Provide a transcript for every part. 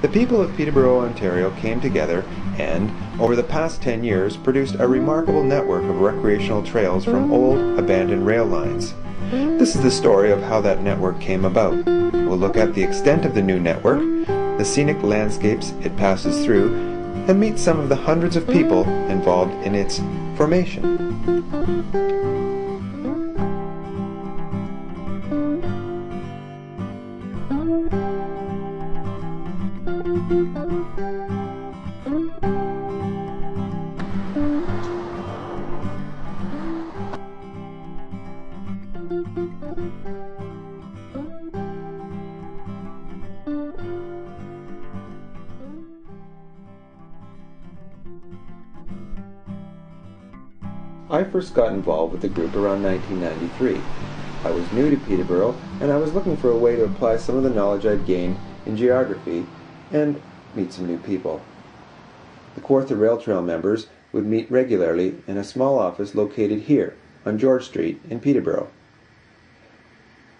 The people of Peterborough, Ontario came together and, over the past 10 years, produced a remarkable network of recreational trails from old, abandoned rail lines. This is the story of how that network came about. We'll look at the extent of the new network, the scenic landscapes it passes through, and meet some of the hundreds of people involved in its formation. I first got involved with the group around 1993. I was new to Peterborough and I was looking for a way to apply some of the knowledge I'd gained in geography and meet some new people. The Kawartha Rail Trail members would meet regularly in a small office located here on George Street in Peterborough.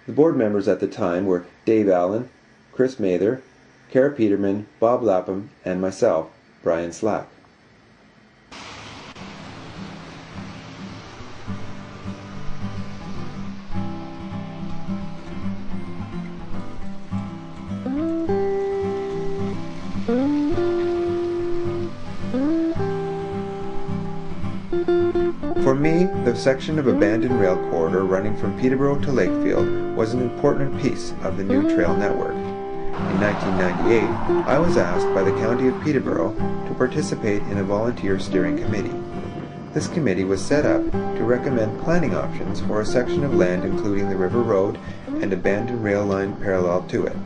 The board members at the time were Dave Allen, Chris Mather, Kara Peterman, Bob Lapham, and myself, Brian Slack. For me, the section of abandoned rail corridor running from Peterborough to Lakefield was an important piece of the new trail network. In 1998, I was asked by the County of Peterborough to participate in a volunteer steering committee. This committee was set up to recommend planning options for a section of land including the River Road and abandoned rail line parallel to it.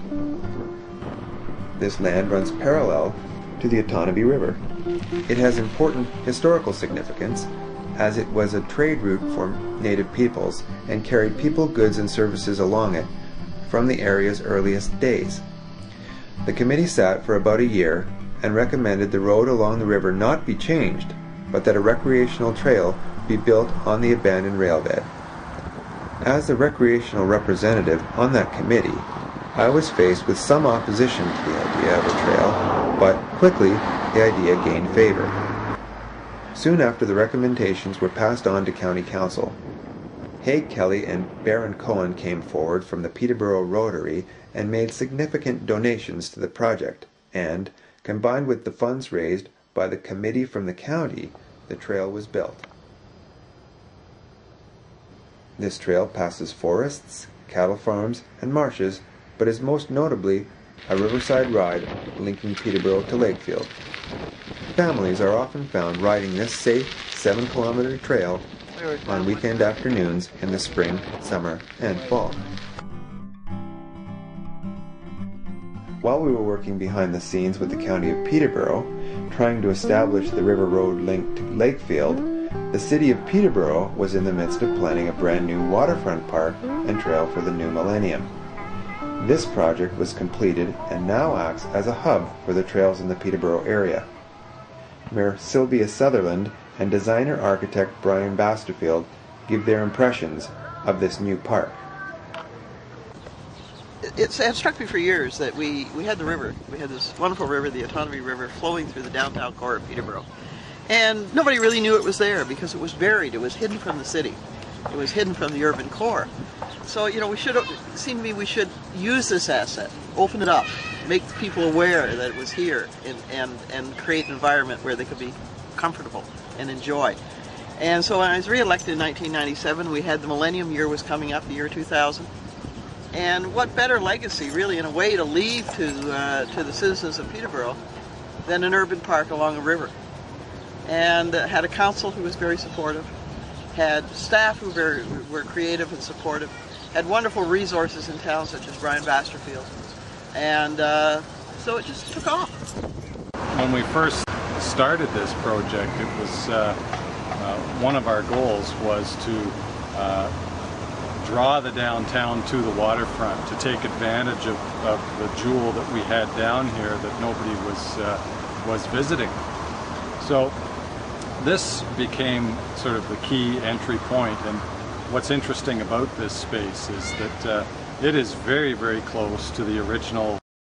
This land runs parallel to the Otonabee River. It has important historical significance as it was a trade route for native peoples and carried people, goods, and services along it from the area's earliest days. The committee sat for about a year and recommended the road along the river not be changed, but that a recreational trail be built on the abandoned railbed. As the recreational representative on that committee, I was faced with some opposition to the idea of a trail, but quickly the idea gained favor. Soon after, the recommendations were passed on to County Council. Haig Kelly and Baron Cohen came forward from the Peterborough Rotary and made significant donations to the project, and, combined with the funds raised by the committee from the county, the trail was built. This trail passes forests, cattle farms, and marshes, but is most notably a riverside ride linking Peterborough to Lakefield. Families are often found riding this safe 7-kilometer trail on weekend afternoons in the spring, summer, and fall. While we were working behind the scenes with the County of Peterborough, trying to establish the River Road link to Lakefield, the City of Peterborough was in the midst of planning a brand new waterfront park and trail for the new millennium. This project was completed and now acts as a hub for the trails in the Peterborough area. Mayor Sylvia Sutherland and designer-architect Brian Basterfield give their impressions of this new park. It struck me for years that we had the river. We had this wonderful river, the Otonabee River, flowing through the downtown core of Peterborough. And nobody really knew it was there because it was buried. It was hidden from the city. It was hidden from the urban core. So, we should use this asset, open it up, make people aware that it was here, and create an environment where they could be comfortable and enjoy. And so when I was re-elected in 1997, we had the Millennium Year was coming up, the year 2000. And what better legacy, really, in a way, to leave to the citizens of Peterborough than an urban park along a river. And had a council who was very supportive, had staff who were creative and supportive, had wonderful resources in town such as Brian Basterfield, and so it just took off. When we first started this project, it was one of our goals was to draw the downtown to the waterfront, to take advantage of the jewel that we had down here that nobody was visiting. So this became sort of the key entry point, and what's interesting about this space is that it is very, very close to the original